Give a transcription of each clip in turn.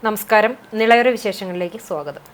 നമസ്കാരം. നിളയൊരു വിശേഷങ്ങളിലേക്ക് സ്വാഗതം.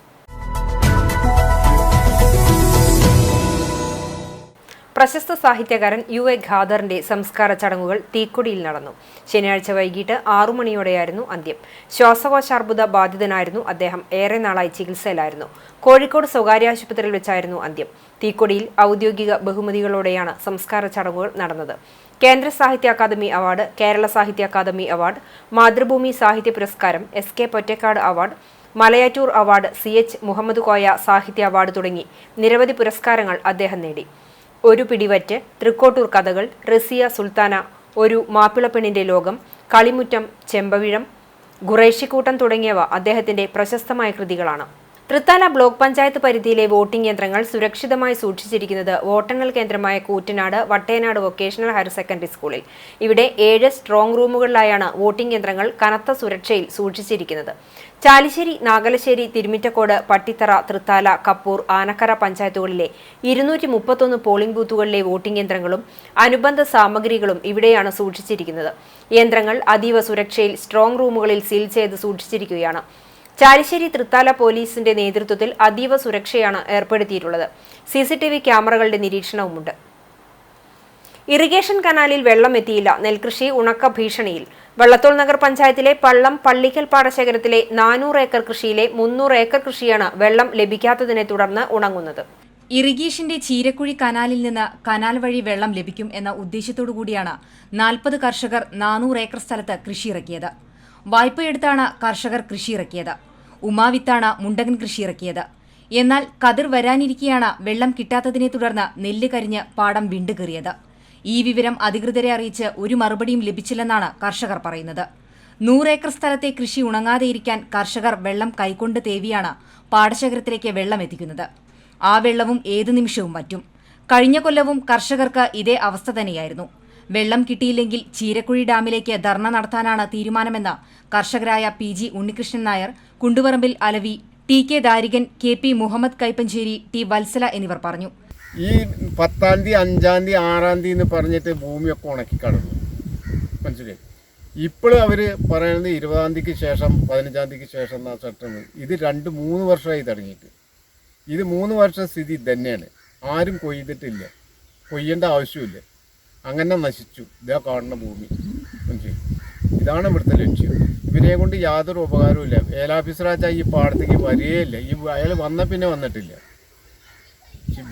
പ്രശസ്ത സാഹിത്യകാരൻ UA ഖാദറിന്റെ സംസ്കാര ചടങ്ങുകൾ തീക്കൊടിയിൽ നടന്നു. ശനിയാഴ്ച വൈകിട്ട് 6 മണിയോടെയായിരുന്നു അന്ത്യം. ശ്വാസകോശാർബുദ ബാധിതനായിരുന്നു അദ്ദേഹം. ഏറെ നാളായി ചികിത്സയിലായിരുന്നു. കോഴിക്കോട് സ്വകാര്യ ആശുപത്രിയിൽ വെച്ചായിരുന്നു അന്ത്യം. തീക്കൊടിയിൽ ഔദ്യോഗിക ബഹുമതികളോടെയാണ് സംസ്കാര ചടങ്ങുകൾ നടന്നത്. കേന്ദ്ര സാഹിത്യ അക്കാദമി അവാർഡ്, കേരള സാഹിത്യ അക്കാദമി അവാർഡ്, മാതൃഭൂമി സാഹിത്യ പുരസ്കാരം, SK Pottekkatt award, Malayattoor award, CH Muhammad Koya സാഹിത്യ അവാർഡ് തുടങ്ങി നിരവധി പുരസ്കാരങ്ങൾ അദ്ദേഹം നേടി. ഒരു പിടിവറ്റ്, തൃക്കോട്ടൂർ കഥകൾ, റസിയ സുൽത്താന, ഒരു മാപ്പിളപ്പെണ്ണിന്റെ ലോകം, കളിമുറ്റം, ചെമ്പവിഴം, ഖുറൈശിക്കൂട്ടം തുടങ്ങിയവ അദ്ദേഹത്തിന്റെ പ്രശസ്തമായ കൃതികളാണ്. തൃത്താല ബ്ലോക്ക് പഞ്ചായത്ത് പരിധിയിലെ വോട്ടിംഗ് യന്ത്രങ്ങൾ സുരക്ഷിതമായി സൂക്ഷിച്ചിരിക്കുന്നത് വോട്ടെണ്ണൽ കേന്ദ്രമായ Koottanad Vattenad vocational higher secondary സ്കൂളിൽ. ഇവിടെ 7 സ്ട്രോങ് റൂമുകളിലായാണ് വോട്ടിംഗ് യന്ത്രങ്ങൾ കനത്ത സുരക്ഷയിൽ സൂക്ഷിച്ചിരിക്കുന്നത്. ചാലിശ്ശേരി, നാഗലശ്ശേരി, തിരുമിറ്റക്കോട്, പട്ടിത്തറ, തൃത്താല, കപ്പൂർ, ആനക്കര പഞ്ചായത്തുകളിലെ 231 പോളിംഗ് ബൂത്തുകളിലെ വോട്ടിംഗ് യന്ത്രങ്ങളും അനുബന്ധ സാമഗ്രികളും ഇവിടെയാണ് സൂക്ഷിച്ചിരിക്കുന്നത്. യന്ത്രങ്ങൾ അതീവ സുരക്ഷയിൽ സ്ട്രോങ് റൂമുകളിൽ സീൽ ചെയ്ത് സൂക്ഷിച്ചിരിക്കുകയാണ്. ചാലിശ്ശേരി തൃത്താല പോലീസിന്റെ നേതൃത്വത്തിൽ അതീവ സുരക്ഷയാണ് ഏർപ്പെടുത്തിയിട്ടുള്ളത്. CCTV ക്യാമറകളുടെ നിരീക്ഷണവുമുണ്ട്. ഇറിഗേഷൻ കനാലിൽ വെള്ളം എത്തിയില്ല. നെൽകൃഷി ഉണക്ക ഭീഷണിയിൽ. വള്ളത്തോൾ നഗർ പഞ്ചായത്തിലെ പള്ളം പള്ളിക്കൽ പാടശേഖരത്തിലെ 400 ഏക്കർ കൃഷിയിലെ 300 ഏക്കർ കൃഷിയാണ് വെള്ളം ലഭിക്കാത്തതിനെ തുടർന്ന് ഉണങ്ങുന്നത്. ഇറിഗേഷന്റെ ചീരക്കുഴി കനാലിൽ നിന്ന് കനാൽ വഴി വെള്ളം ലഭിക്കും എന്ന ഉദ്ദേശത്തോടുകൂടിയാണ് 40 കർഷകർ 400 ഏക്കർ സ്ഥലത്ത് കൃഷിയിറക്കിയത്. വായ്പയെടുത്താണ് കർഷകർ കൃഷിയിറക്കിയത്. ഉമാവിത്താണ് മുണ്ടകൻ കൃഷിയിറക്കിയത്. എന്നാൽ കതിർ വരാനിരിക്കെയാണ് വെള്ളം കിട്ടാത്തതിനെ തുടർന്ന് നെല്ല് കരിഞ്ഞ് പാടം വിണ്ടുകീറിയത്. ഈ വിവരം അധികൃതരെ അറിയിച്ച് ഒരു മറുപടിയും ലഭിച്ചില്ലെന്നാണ് കർഷകർ പറയുന്നത്. 100 ഏക്കർ സ്ഥലത്തെ കൃഷി ഉണങ്ങാതെയിരിക്കാൻ കർഷകർ വെള്ളം കൈകൊണ്ട് തേവിയാണ് പാടശേഖരത്തിലേക്ക് വെള്ളം എത്തിക്കുന്നത്. ആ വെള്ളവും ഏതു നിമിഷവും വറ്റും. കഴിഞ്ഞ കൊല്ലവും കർഷകർക്ക് ഇതേ അവസ്ഥ തന്നെയായിരുന്നു. വെള്ളം കിട്ടിയില്ലെങ്കിൽ ചീരക്കുഴി ഡാമിലേക്ക് ധർണ നടത്താനാണ് തീരുമാനമെന്ന് കർഷകരായ PG Unnikrishnan Nair, Kunduparambil Alavi, TK Darikan, KP Muhammad Kaipancheri, T Vatsala എന്നിവർ പറഞ്ഞു. ഈ 10-ാം തീയതി, 5-ാം തീയതി, 6-ാം തീയതി എന്ന് പറഞ്ഞിട്ട് ഭൂമിയൊക്കെ ഉണക്കി കടന്നു. മനസ്സിലായി. ഇപ്പോഴും അവർ പറയുന്നത് 20-ാം തീയതിക്ക് ശേഷം 15-ാം തീയതിക്ക് ശേഷം എന്നാ ചട്ടം. ഇത് 2-3 വർഷമായി തുടങ്ങിയിട്ട്. ഇത് 3 വർഷം സ്ഥിതി തന്നെയാണ്. ആരും കൊയ്തിട്ടില്ല, കൊയ്യേണ്ട ആവശ്യമില്ല. അങ്ങനെ നശിച്ചു. ഇതാ കാണുന്ന ഭൂമി. മനസ്സിലായി. ഇതാണ് ഇവിടുത്തെ ലക്ഷ്യം. ഇവരെ കൊണ്ട് യാതൊരു ഉപകാരവും. ഏലാഫീസറാച്ചാൽ ഈ പാടത്തേക്ക് വരികയില്ല. ഈ അയാൾ വന്ന പിന്നെ വന്നിട്ടില്ല.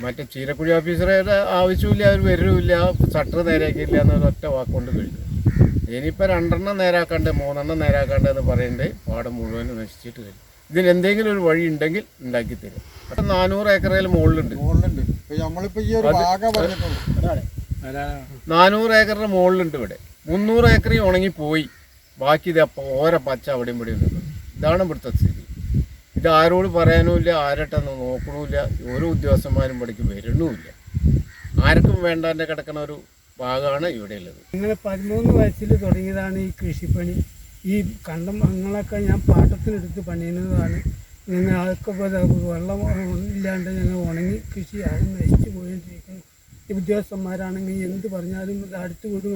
മറ്റേ ചീരക്കുഴി ഓഫീസറുടെ ആവശ്യമില്ല, അവർ വരില്ല, ഷട്ടർ നേരാക്കിയില്ല എന്നൊരൊറ്റ വാക്കുകൊണ്ട് കഴിഞ്ഞു. ഇനിയിപ്പോൾ 2 നേരാക്കാണ്ട് 3 നേരാക്കാണ്ട് എന്ന് പറയേണ്ടത് പാടം മുഴുവൻ നശിച്ചിട്ട് കഴിഞ്ഞു. ഇതിനെന്തെങ്കിലും ഒരു വഴി ഉണ്ടെങ്കിൽ ഉണ്ടാക്കി തരും. അപ്പം 400 ഏക്കറിൽ മുകളിലുണ്ട്. 400 ഏക്കറിന് മുകളിലുണ്ട് ഇവിടെ. 300 ഏക്കറി ഉണങ്ങിപ്പോയി. ബാക്കി ഇത് ഓരോ പച്ച അവിടെയും ഇവിടെ നിൽക്കുന്നു. ഇതാണ് ഇവിടുത്തെ സ്ഥിതി. ഇത് ആരോട് പറയാനുമില്ല, ആരട്ടെന്ന് നോക്കണമില്ല. ഓരോ ഉദ്യോഗസ്ഥന്മാരും ഇവിടേക്ക് വരണമില്ല. ആർക്കും വേണ്ടാൻ്റെ കിടക്കുന്ന ഒരു ഭാഗമാണ് ഇവിടെ ഉള്ളത്. ഞങ്ങൾ 13 വയസ്സിൽ തുടങ്ങിയതാണ് ഈ കൃഷിപ്പണി. ഈ കണ്ടം ഞങ്ങളൊക്കെ ഞാൻ പാട്ടത്തിനെടുത്ത് പണിയുന്നതാണ്. ഞങ്ങൾ അതൊക്കെ വെള്ളം ഇല്ലാണ്ട് ഞങ്ങൾ ഉണങ്ങി കൃഷി ആകെ നശിച്ചു പോയിട്ടിരിക്കുന്നു. ഈ ഉദ്യോഗസ്ഥന്മാരാണെങ്കിൽ എന്ത് പറഞ്ഞാലും അടുത്ത് വീടും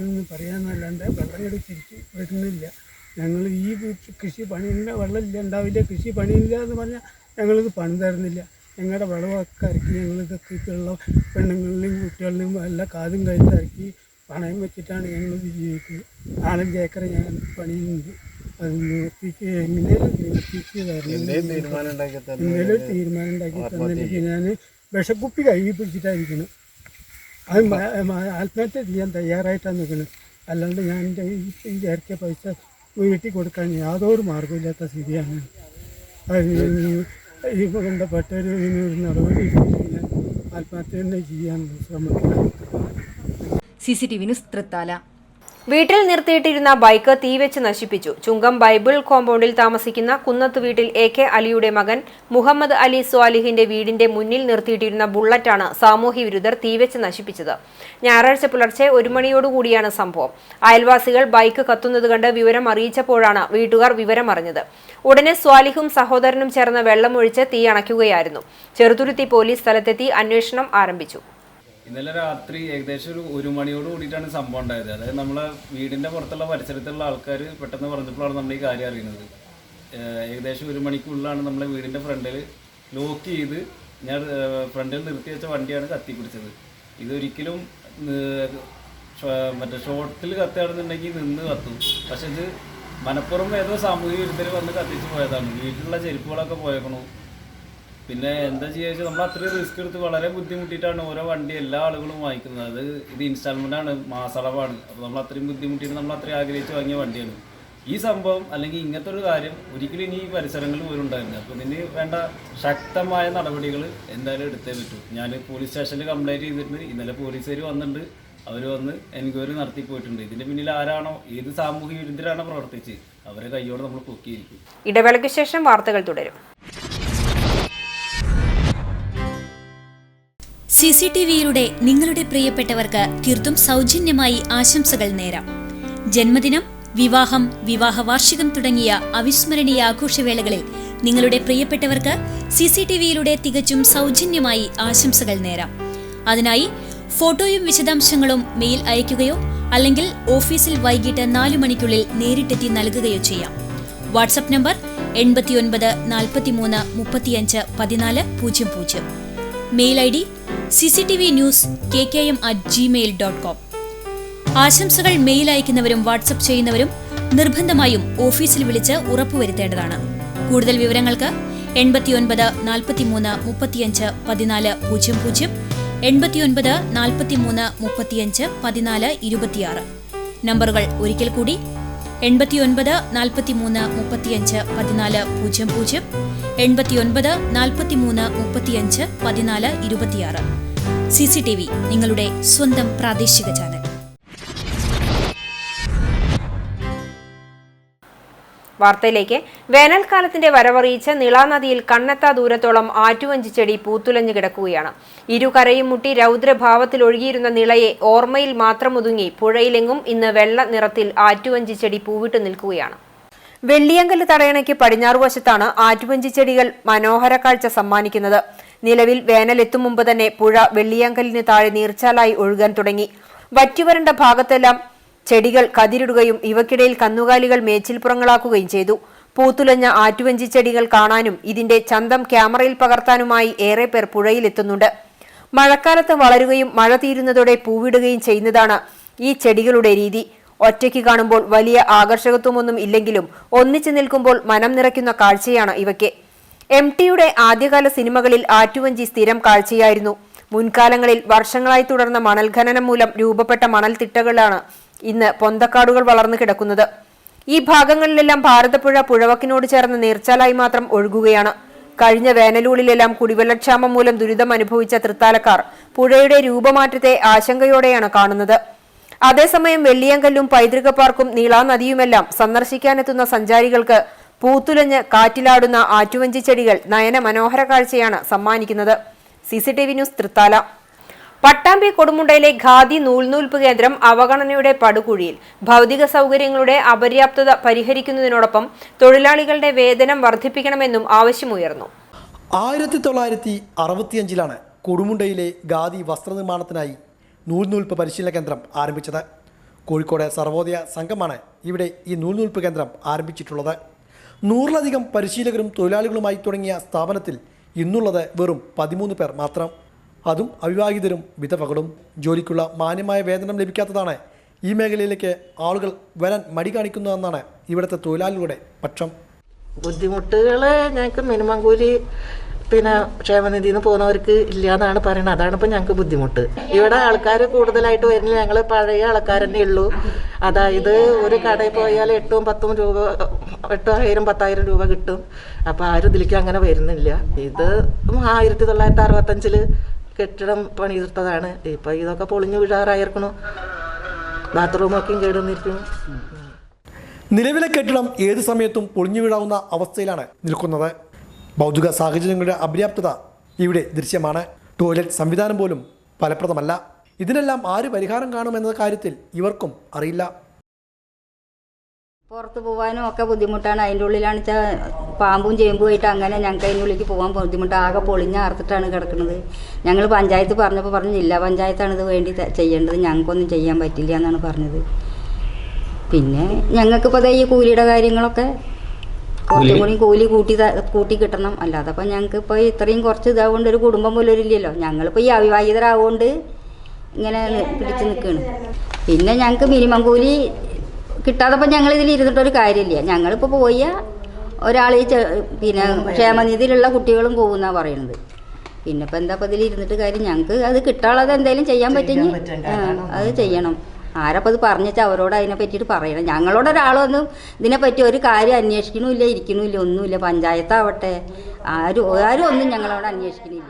എന്ന് പറയാമെന്നല്ലാണ്ട് വെള്ളം തിരിച്ച് വരുന്നില്ല. ഞങ്ങൾ ഈ കൃഷി പണിയില്ല, വെള്ളമില്ല, ഉണ്ടാവില്ല, കൃഷി പണിയില്ല എന്ന് പറഞ്ഞാൽ ഞങ്ങളിത് പണി തരുന്നില്ല. ഞങ്ങളുടെ വിളവൊക്കെ ഇറക്കി ഞങ്ങളിതൊക്കെ ഇട്ടുള്ള പെണ്ണുങ്ങളിലെയും കുട്ടികളിലെയും എല്ലാം കാതും കഴുത്തിറക്കി പണയം വെച്ചിട്ടാണ് ഞങ്ങളിത് ജീവിക്കുന്നത്. 4-5 ഏക്കർ ഞങ്ങൾ പണിയുന്നുണ്ട്. അത് എങ്ങനെയും തീരുമാനം ഉണ്ടാക്കി തന്നില്ലെങ്കിൽ ഞാൻ വിഷക്കുപ്പി കഴുകി പിടിച്ചിട്ടായിരിക്കണം. അത് ആത്മഹത്യ ചെയ്യാൻ തയ്യാറായിട്ടാണ് നിൽക്കുന്നത്. അല്ലാണ്ട് ഞാൻ എൻ്റെ ഈ ഇറക്കിയ പൈസ വീട്ടിൽ കൊടുക്കാൻ യാതൊരു മാർഗമില്ലാത്ത സ്ഥിതിയാണ്. ഈ ബന്ധപ്പെട്ടൊരു നടപടി ഞാൻ ആത്മഹത്യ തന്നെ ചെയ്യാൻ ശ്രമിക്കുന്നത്. CCTV news Thrithala. വീട്ടിൽ നിർത്തിയിട്ടിരുന്ന ബൈക്ക് തീവെച്ച് നശിപ്പിച്ചു. ചുങ്കം ബൈബിൾ കോമ്പൗണ്ടിൽ താമസിക്കുന്ന കുന്നത്ത് വീട്ടിൽ AK അലിയുടെ മകൻ മുഹമ്മദ് അലി സ്വാലിഹിന്റെ വീടിന്റെ മുന്നിൽ നിർത്തിയിട്ടിരുന്ന ബുള്ളറ്റാണ് സാമൂഹ്യ വിരുദ്ധർ തീവെച്ച് നശിപ്പിച്ചത്. ഞായറാഴ്ച പുലർച്ചെ 1 മണിയോടുകൂടിയാണ് സംഭവം. അയൽവാസികൾ ബൈക്ക് കത്തുന്നത് കണ്ട് വിവരം അറിയിച്ചപ്പോഴാണ് വീട്ടുകാർ വിവരമറിഞ്ഞത്. ഉടനെ സ്വാലിഹും സഹോദരനും ചേർന്ന് വെള്ളമൊഴിച്ച് തീ അണയ്ക്കുകയായിരുന്നു. ചെറുതുരുത്തി പോലീസ് സ്ഥലത്തെത്തി അന്വേഷണം ആരംഭിച്ചു. ഇന്നലെ രാത്രി ഏകദേശം 1 മണിയോട് കൂടിയിട്ടാണ് സംഭവം ഉണ്ടായത്. അതായത് നമ്മളെ വീടിൻ്റെ പുറത്തുള്ള പരിസരത്തുള്ള ആൾക്കാർ പെട്ടെന്ന് പറഞ്ഞപ്പോഴാണ് നമ്മൾ ഈ കാര്യം അറിയുന്നത്. ഏകദേശം 1 മണിക്കുള്ളിലാണ് നമ്മളെ വീടിൻ്റെ ഫ്രണ്ടിൽ ലോക്ക് ചെയ്ത് ഞാൻ ഫ്രണ്ടിൽ നിർത്തി വെച്ച വണ്ടിയാണ് കത്തിപ്പിടിച്ചത്. ഇതൊരിക്കലും മറ്റേ ഷോർട്ടിൽ കത്തുകയാണെന്നുണ്ടെങ്കിൽ നിന്ന് കത്തും. പക്ഷെ ഇത് മനപ്പുറം ഏതോ സാമൂഹിക വിരുദ്ധർ വന്ന് കത്തിച്ച് പോയതാണ്. വീട്ടിലുള്ള ചെരുപ്പുകളൊക്കെ പോയേക്കണു. പിന്നെ എന്താ ചെയ്യുക വെച്ചാൽ നമ്മൾ അത്രയും റിസ്ക് എടുത്ത് വളരെ ബുദ്ധിമുട്ടിയിട്ടാണ് ഓരോ വണ്ടി എല്ലാ ആളുകളും വാങ്ങിക്കുന്നത്. ഇത് ഇൻസ്റ്റാൾമെൻ്റാണ്, മാസളവാണ്. അപ്പോൾ നമ്മൾ അത്രയും ബുദ്ധിമുട്ടിയിട്ട് നമ്മൾ അത്രയും ആഗ്രഹിച്ച് വാങ്ങിയ വണ്ടിയാണ്. ഈ സംഭവം അല്ലെങ്കിൽ ഇങ്ങനത്തെ ഒരു കാര്യം ഒരിക്കലും ഇനി ഈ പരിസരങ്ങളിൽ പോലും ഉണ്ടായിരുന്നു. അപ്പോൾ ഇതിന് വേണ്ട ശക്തമായ നടപടികൾ എന്തായാലും എടുത്തേ പറ്റൂ. ഞാൻ പോലീസ് സ്റ്റേഷനിൽ കംപ്ലയിൻറ്റ് ചെയ്തിട്ടുണ്ട്. ഇന്നലെ പോലീസുകാർ വന്നിട്ടുണ്ട്. അവർ വന്ന് എൻക്വയറി നടത്തി പോയിട്ടുണ്ട്. ഇതിൻ്റെ പിന്നിൽ ആരാണോ ഏത് സാമൂഹിക വിരുദ്ധരാണോ പ്രവർത്തിച്ച് അവരെ കൈയോടെ നമ്മൾ പൊക്കിയിരിക്കും. ഇടവേളയ്ക്ക് ശേഷം വാർത്തകൾ തുടരും. CCTVയിലൂടെ നിങ്ങളുടെ പ്രിയപ്പെട്ടവർക്ക് തീർത്തും സൗജന്യമായി ആശംസകൾ നേരാം. ജന്മദിനം, വിവാഹം, വിവാഹ വാർഷികം തുടങ്ങിയ അവിസ്മരണീയ ആഘോഷവേളകളിൽ നിങ്ങളുടെ പ്രിയപ്പെട്ടവർക്ക് CCTVയിലൂടെ തികച്ചും സൗജന്യമായി ആശംസകൾ നേരാം. അതിനായി ഫോട്ടോയും വിശദാംശങ്ങളും മെയിൽ അയയ്ക്കുകയോ അല്ലെങ്കിൽ ഓഫീസിൽ വൈകിട്ട് 4 മണിക്കുള്ളിൽ നേരിട്ടെത്തി നൽകുകയോ ചെയ്യാം. WhatsApp number 89 43 35 14 00. Mail ID cctvnews@gmail.com. ആശംസകൾ മെയിൽ അയക്കുന്നവരും വാട്സ്ആപ്പ് ചെയ്യുന്നവരും നിർബന്ധമായും ഓഫീസിൽ വിളിച്ച് ഉറപ്പുവരുത്തേണ്ടതാണ്. കൂടുതൽ വിവരങ്ങൾക്ക് 89 43 35 14 00, 89 43 35 14 26. നമ്പറുകൾ ഒരിക്കൽ കൂടി 89 43 35 14 00, 89 43 35 14 26. CCTV, നിങ്ങളുടെ സ്വന്തം പ്രാദേശിക ചാനൽ. വാർത്തയിലേക്ക്. വേനൽക്കാലത്തിന്റെ വരവറിയിച്ച് നിളാനദിയിൽ കണ്ണെത്താ ദൂരത്തോളം ആറ്റുവഞ്ചി ചെടി പൂത്തുലഞ്ഞു കിടക്കുകയാണ്. ഇരുകരയും മുട്ടി രൗദ്രഭാവത്തിൽ ഒഴുകിയിരുന്ന നിളയെ ഓർമ്മയിൽ മാത്രം ഒതുങ്ങി പുഴയിലെങ്ങും ഇന്ന് വെള്ള നിറത്തിൽ ആറ്റുവഞ്ചി ചെടി പൂവിട്ട് നിൽക്കുകയാണ്. വെള്ളിയങ്കല് തടയണയ്ക്ക് പടിഞ്ഞാറ് വശത്താണ് ആറ്റുവഞ്ചി ചെടികൾ മനോഹര കാഴ്ച സമ്മാനിക്കുന്നത്. നിലവിൽ വേനലെത്തും മുമ്പ് തന്നെ പുഴ വെള്ളിയങ്കലിന് താഴെ നീർച്ചാലായി ഒഴുകാൻ തുടങ്ങി. വറ്റുവരണ്ട ഭാഗത്തെല്ലാം ചെടികൾ കതിരിടുകയും ഇവക്കിടയിൽ കന്നുകാലികൾ മേച്ചിൽപ്പുറങ്ങളാക്കുകയും ചെയ്തു. പൂത്തുലഞ്ഞ ആറ്റുവഞ്ചി ചെടികൾ കാണാനും ഇതിന്റെ ചന്തം ക്യാമറയിൽ പകർത്താനുമായി ഏറെ പേർ പുഴയിലെത്തുന്നുണ്ട്. മഴക്കാലത്ത് വളരുകയും മഴ തീരുന്നതോടെ പൂവിടുകയും ചെയ്യുന്നതാണ് ഈ ചെടികളുടെ രീതി. ഒറ്റയ്ക്ക് കാണുമ്പോൾ വലിയ ആകർഷകത്വമൊന്നും ഇല്ലെങ്കിലും ഒന്നിച്ചു നിൽക്കുമ്പോൾ മനം നിറയ്ക്കുന്ന കാഴ്ചയാണ് ഇവയ്ക്ക്. MTയുടെ ആദ്യകാല സിനിമകളിൽ ആറ്റുവഞ്ചി സ്ഥിരം കാഴ്ചയായിരുന്നു. മുൻകാലങ്ങളിൽ വർഷങ്ങളായി തുടർന്ന മണൽ ഖനനം മൂലം രൂപപ്പെട്ട മണൽത്തിട്ടകളാണ് ഇന്ന് പൊന്തക്കാടുകൾ വളർന്നു കിടക്കുന്നത്. ഈ ഭാഗങ്ങളിലെല്ലാം ഭാരതപ്പുഴ പുഴവക്കിനോട് ചേർന്ന് നീർച്ചാലായി മാത്രം ഒഴുകുകയാണ്. കഴിഞ്ഞ വേനലൂളിലെല്ലാം കുടിവെള്ളക്ഷാമം മൂലം ദുരിതം അനുഭവിച്ച തൃത്താലക്കാർ പുഴയുടെ രൂപമാറ്റത്തെ ആശങ്കയോടെയാണ് കാണുന്നത്. അതേസമയം വെള്ളിയങ്കല്ലും പൈതൃക പാർക്കും നീളാനദിയുമെല്ലാം സന്ദർശിക്കാനെത്തുന്ന സഞ്ചാരികൾക്ക് പൂത്തുലഞ്ഞ് കാറ്റിലാടുന്ന ആറ്റുവഞ്ചി ചെടികൾ നയന മനോഹര കാഴ്ചയാണ് സമ്മാനിക്കുന്നത്. CCTV news, Thrithala. പട്ടാമ്പി കൊടുമുണ്ടയിലെ ഖാദി നൂൽനൂൽപ്പ് കേന്ദ്രം അവഗണനയുടെ പടുകുഴിയിൽ. ഭൗതിക സൗകര്യങ്ങളുടെ അപര്യാപ്തത പരിഹരിക്കുന്നതിനോടൊപ്പം തൊഴിലാളികളുടെ വേതനം വർദ്ധിപ്പിക്കണമെന്നും ആവശ്യമുയർന്നു. 1965 കൊടുമുണ്ടയിലെ ഖാദി വസ്ത്രനിർമ്മാണത്തിനായി നൂൽനൂൽപ്പ് പരിശീലന കേന്ദ്രം ആരംഭിച്ചത്. കോഴിക്കോട് സർവോദയ സംഘമാണ് ഇവിടെ ഈ നൂൽനൂൽപ്പ് കേന്ദ്രം ആരംഭിച്ചിട്ടുള്ളത്. 100-ലധികം പരിശീലകരും തൊഴിലാളികളുമായി തുടങ്ങിയ സ്ഥാപനത്തിൽ ഇന്നുള്ളത് വെറും 13 പേർ മാത്രം. അതും അവിവാഹിതരും വിധവകളും. ജോലിക്കുള്ള മാന്യമായ വേതനം ലഭിക്കാത്തതാണ് ഈ മേഖലയിലേക്ക് ആളുകൾ വരാൻ മടി കാണിക്കുന്നതെന്നാണ് ഇവിടുത്തെ തൊഴിലാളികളുടെ പക്ഷം. ബുദ്ധിമുട്ടുകൾ ഞങ്ങൾക്ക് മിനിമം കൂലി പിന്നെ ക്ഷേമനിധിയിൽ നിന്ന് പോകുന്നവർക്ക് ഇല്ല എന്നാണ് പറയുന്നത്. അതാണ് ഇപ്പം ഞങ്ങൾക്ക് ബുദ്ധിമുട്ട്. ഇവിടെ ആൾക്കാർ കൂടുതലായിട്ട് വരുന്നില്ല. ഞങ്ങൾ പഴയ ആൾക്കാർ തന്നെ ഉള്ളൂ. അതായത് ഒരു കടയിൽ പോയാൽ 8,000-10,000 രൂപ 8,000-10,000 രൂപ കിട്ടും. അപ്പോൾ ആരും ഇതിലേക്ക് അങ്ങനെ വരുന്നില്ല. ഇത് 1965 കെട്ടിടം പണിതീർത്തതാണ്. ഇപ്പം ഇതൊക്കെ പൊളിഞ്ഞു വീഴാറായിരിക്കണു. ബാത്റൂമൊക്കെ കേടുന്നിരിക്കുന്നു. നിലവിലെ കെട്ടിടം ഏത് സമയത്തും പൊളിഞ്ഞു വീഴാവുന്ന അവസ്ഥയിലാണ് നിൽക്കുന്നത്. ഭൗതിക സാഹചര്യങ്ങളുടെ അപര്യാപ്തത ഇവിടെ ദൃശ്യമാണ്. ടോയ്ലറ്റ് സംവിധാനം പോലും ഫലപ്രദമല്ല. ഇതിനെല്ലാം ആര് പരിഹാരം കാണുമെന്ന കാര്യത്തിൽ ഇവർക്കും അറിയില്ല. പുറത്ത് പോകാനും ഒക്കെ ബുദ്ധിമുട്ടാണ്. അതിൻ്റെ ഉള്ളിലാണ് പാമ്പും ചേമ്പുമായിട്ട് അങ്ങനെ ഞങ്ങൾക്ക് അതിൻ്റെ ഉള്ളിലേക്ക് പോകാൻ ബുദ്ധിമുട്ട്. ആകെ പൊളിഞ്ഞാർത്തിട്ടാണ് കിടക്കുന്നത്. ഞങ്ങൾ പഞ്ചായത്ത് പറഞ്ഞപ്പോൾ പറഞ്ഞു ജില്ലാ പഞ്ചായത്താണ് ഇത് വേണ്ടി ചെയ്യേണ്ടത്, ഞങ്ങൾക്കൊന്നും ചെയ്യാൻ പറ്റില്ല എന്നാണ് പറഞ്ഞത്. പിന്നെ ഞങ്ങൾക്കിപ്പോൾ ഈ കൂലിയുടെ കാര്യങ്ങളൊക്കെ കുറച്ചും കൂടി കൂലി കൂട്ടി കിട്ടണം. അല്ലാതെ അപ്പം ഞങ്ങൾക്ക് ഇപ്പോൾ ഇത്രയും കുറച്ച് ഇതാവുകൊണ്ട് ഒരു കുടുംബം പോലും ഇല്ലല്ലോ. ഞങ്ങളിപ്പോൾ ഈ അവിവാഹിതരാവുകൊണ്ട് ഇങ്ങനെ പിടിച്ച് നിൽക്കുകയാണ്. പിന്നെ ഞങ്ങൾക്ക് മിനിമം കൂലി കിട്ടാതപ്പോൾ ഞങ്ങൾ ഇതിൽ ഇരുന്നിട്ടൊരു കാര്യമില്ല. ഞങ്ങളിപ്പോൾ പോയ ഒരാൾ ഈ പിന്നെ ക്ഷേമനിധിയിലുള്ള കുട്ടികളും പോകുന്നാണ് പറയുന്നത്. പിന്നെ ഇപ്പം എന്താ ഇപ്പോൾ ഇതിൽ ഇരുന്നിട്ട് കാര്യം? ഞങ്ങൾക്ക് അത് കിട്ടാനുള്ളത് എന്തെങ്കിലും ചെയ്യാൻ പറ്റുമെങ്കിൽ അത് ചെയ്യണം. ആരപ്പോൾ അത് പറഞ്ഞാൽ അവരോട് അതിനെ പറ്റിയിട്ട് പറയണം. ഞങ്ങളോട് ഒരാളൊന്നും ഇതിനെപ്പറ്റി ഒരു കാര്യം അന്വേഷിക്കണമില്ല, ഇരിക്കണമില്ല, ഒന്നുമില്ല. പഞ്ചായത്താവട്ടെ ആരും ഒന്നും ഞങ്ങളോട് അന്വേഷിക്കണില്ല.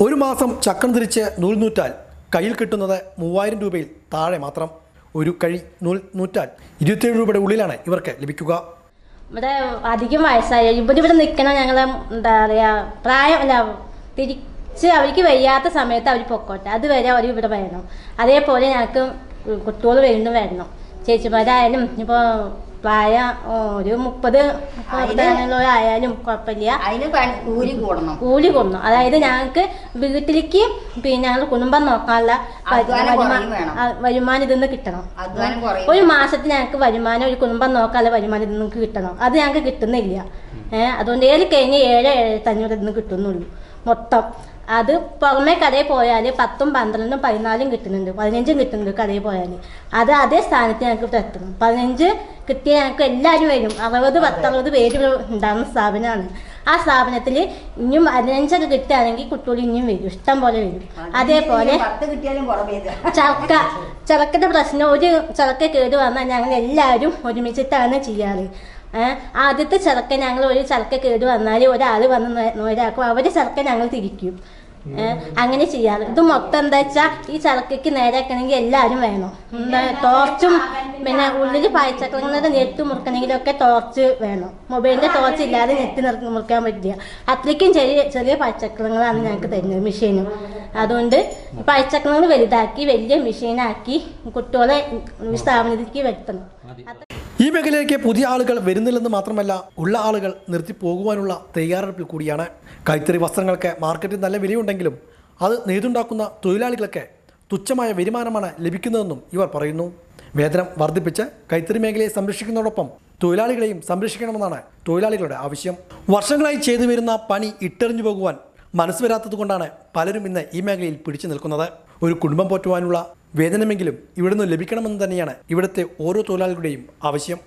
ഒരു മാസം ചക്രം തിരിച്ച് നൂൽ നൂറ്റാൽ കയ്യിൽ കിട്ടുന്നത് 3000 രൂപയിൽ താഴെ മാത്രം. ഒരു കഴി നൂൽ നൂറ്റാൽ 27 രൂപയുടെ ഉള്ളിലാണ് ഇവർക്ക് ലഭിക്കുക. ഇവിടെ അധികം വയസ്സായ ഇവിടെ നിൽക്കണം. ഞങ്ങൾ എന്താ പറയുക, പ്രായമല്ല, തിരിച്ച് അവർക്ക് വയ്യാത്ത സമയത്ത് അവർ പൊക്കോട്ടെ, അതുവരെ അവർ ഇവിടെ വരണം. അതേപോലെ ഞങ്ങൾക്ക് കുട്ടികൾ വീണ്ടും വരണം. ചേച്ചിമാരായാലും ഇപ്പോൾ പ്രായം ഒരു 30 ആയാലും കുഴപ്പമില്ല, കൂലി കൂടണം. അതായത് ഞങ്ങൾക്ക് വീട്ടിലേക്ക് പിന്നെ ഞങ്ങൾ കുടുംബം നോക്കാനുള്ള വരുമാനം ഇതിന്ന് കിട്ടണം. ഒരു മാസത്തിൽ ഞങ്ങൾക്ക് വരുമാനം, ഒരു കുടുംബം നോക്കാനുള്ള വരുമാനം ഇതിന്ന് കിട്ടണം. അത് ഞങ്ങൾക്ക് കിട്ടുന്നില്ല. അതുകൊണ്ട് കഴിഞ്ഞ് 7,500 ഇതിന്ന് കിട്ടുന്നുള്ളൂ മൊത്തം. അത് പുറമെ കടയിൽ പോയാൽ 10, 12, 14 കിട്ടുന്നുണ്ട്, 15 കിട്ടുന്നുണ്ട് കടയിൽ പോയാൽ. അത് അതേ സ്ഥാനത്ത് ഞങ്ങൾക്ക് എത്തണം. 15 കിട്ടിയ ഞങ്ങൾക്ക് എല്ലാവരും വരും. 60 പേര് ഉണ്ടാകുന്ന സ്ഥാപനമാണ്. ആ സ്ഥാപനത്തിൽ ഇനിയും 15 കിട്ടുകയാണെങ്കിൽ കുട്ടികൾ ഇനിയും വരും, ഇഷ്ടം പോലെ വരും. അതേപോലെ ചരക്കിൻ്റെ പ്രശ്നം, ഒരു ചരക്ക് കേട് വന്നാൽ ഞങ്ങൾ എല്ലാവരും ഒരുമിച്ചിട്ടാണ് ചെയ്യാറ്. ആദ്യത്തെ ചരക്ക ഞങ്ങൾ ഒരു ചരക്ക കേട് വന്നാൽ ഒരാൾ വന്ന് നോരാക്കും, അവരുടെ ചരക്ക ഞങ്ങൾ തിരിക്കും. അങ്ങനെ ചെയ്യാറ്. ഇത് മൊത്തം എന്താ വെച്ചാൽ ഈ ചരക്കയ്ക്ക് നേരാക്കണമെങ്കിൽ എല്ലാവരും വേണം. ടോർച്ചും പിന്നെ ഉള്ളിൽ പായച്ചക്രങ്ങളുടെ നെറ്റ് മുറുക്കണമെങ്കിലൊക്കെ ടോർച്ച് വേണം. മൊബൈലിൻ്റെ ടോർച്ച് ഇല്ലാതെ നെറ്റ് മുറുക്കാൻ പറ്റില്ല. അത്രയ്ക്കും ചെറിയ പായച്ചക്രങ്ങളാണ് ഞങ്ങൾക്ക് തരുന്നത് മെഷീനും. അതുകൊണ്ട് പായച്ചക്രങ്ങൾ വലുതാക്കി വലിയ മെഷീനാക്കി കുട്ടികളെ സ്ഥാപനത്തിലേക്ക് വരുത്തണം. ഈ മേഖലയിലേക്ക് പുതിയ ആളുകൾ വരുന്നില്ലെന്ന് മാത്രമല്ല, ഉള്ള ആളുകൾ നിർത്തി പോകുവാനുള്ള തയ്യാറെടുപ്പിൽ കൂടിയാണ്. കൈത്തറി വസ്ത്രങ്ങൾക്ക് മാർക്കറ്റിൽ നല്ല വിലയുണ്ടെങ്കിലും അത് നെയ്തുണ്ടാക്കുന്ന തൊഴിലാളികൾക്ക് തുച്ഛമായ വരുമാനമാണ് ലഭിക്കുന്നതെന്നും ഇവർ പറയുന്നു. വേതനം വർദ്ധിപ്പിച്ച് കൈത്തറി മേഖലയെ സംരക്ഷിക്കുന്നതോടൊപ്പം തൊഴിലാളികളെയും സംരക്ഷിക്കണമെന്നാണ് തൊഴിലാളികളുടെ ആവശ്യം. വർഷങ്ങളായി ചെയ്തു വരുന്ന പണി ഇട്ടെറിഞ്ഞു പോകുവാൻ മനസ്സ് വരാത്തത് കൊണ്ടാണ് പലരും ഇന്ന് ഈ മേഖലയിൽ പിടിച്ചു നിൽക്കുന്നത്. ഒരു കുടുംബം പോറ്റുവാനുള്ള വേതനമെങ്കിലും ഇവിടുന്ന് ലഭിക്കണമെന്ന് തന്നെയാണ് ഇവിടുത്തെ ഓരോ തൊഴിലാളികളുടെയും ആവശ്യം.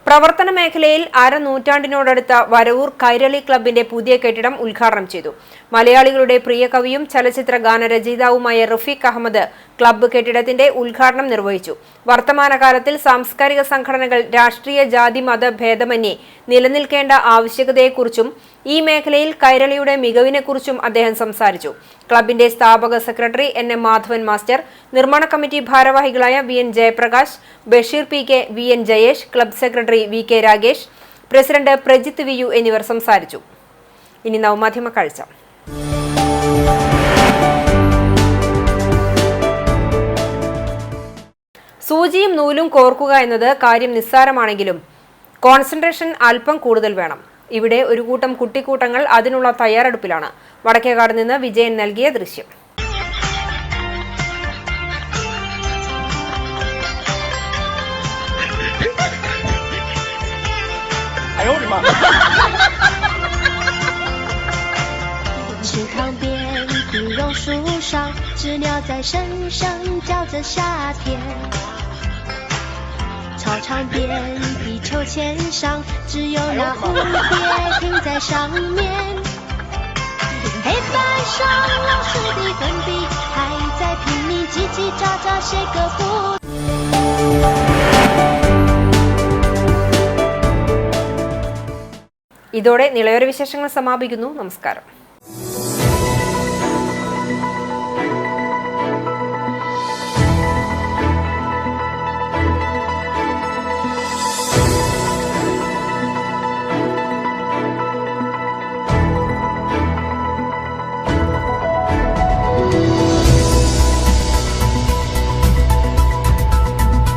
പ്രവർത്തന മേഖലയിൽ അരനൂറ്റാണ്ടിനോടടുത്ത വരവൂർ കൈരളി ക്ലബിന്റെ പുതിയ കെട്ടിടം ഉദ്ഘാടനം ചെയ്തു. മലയാളികളുടെ പ്രിയ കവിയും ചലച്ചിത്ര ഗാനരചയിതാവുമായ റഫീഖ് അഹമ്മദ് ക്ലബ്ബ് കെട്ടിടത്തിന്റെ ഉദ്ഘാടനം നിർവഹിച്ചു. വർത്തമാനകാലത്തിൽ സാംസ്കാരിക സംഘടനകൾ രാഷ്ട്രീയ ജാതി മത ഭേദമന്യേ നിലനിൽക്കേണ്ട ആവശ്യകതയെക്കുറിച്ചും ഈ മേഖലയിൽ കൈരളിയുടെ മികവിനെക്കുറിച്ചും അദ്ദേഹം സംസാരിച്ചു. ക്ലബിന്റെ സ്ഥാപക സെക്രട്ടറി NM മാധവൻ മാസ്റ്റർ, നിർമ്മാണ കമ്മിറ്റി ഭാരവാഹികളായ VN Jayaprakash, Basheer PK, VN Jayesh, club secretary VK Ragesh, president Prajith VU എന്നിവർ സംസാരിച്ചു. ഇനി നവമാധ്യമ കാഴ്ച. സൂചിയും നൂലും കോർക്കുക എന്നത് കാര്യം നിസ്സാരമാണെങ്കിലും കോൺസെൻട്രേഷൻ അല്പം കൂടുതൽ വേണം. ഇവിടെ ഒരു കൂട്ടം കുട്ടിക്കൂട്ടങ്ങൾ അതിനുള്ള തയ്യാറെടുപ്പിലാണ്. വടക്കേക്കാട് നിന്ന് വിജയൻ നൽകിയ ദൃശ്യം.操场边地球线上，只有那蝴蝶停在上面。黑板上老师的粉笔还在拼命叽叽喳喳写个不。ഇതോടെ നിളയോര വിശേഷങ്ങൾ സമാപിക്കുന്നു. നമസ്കാരം.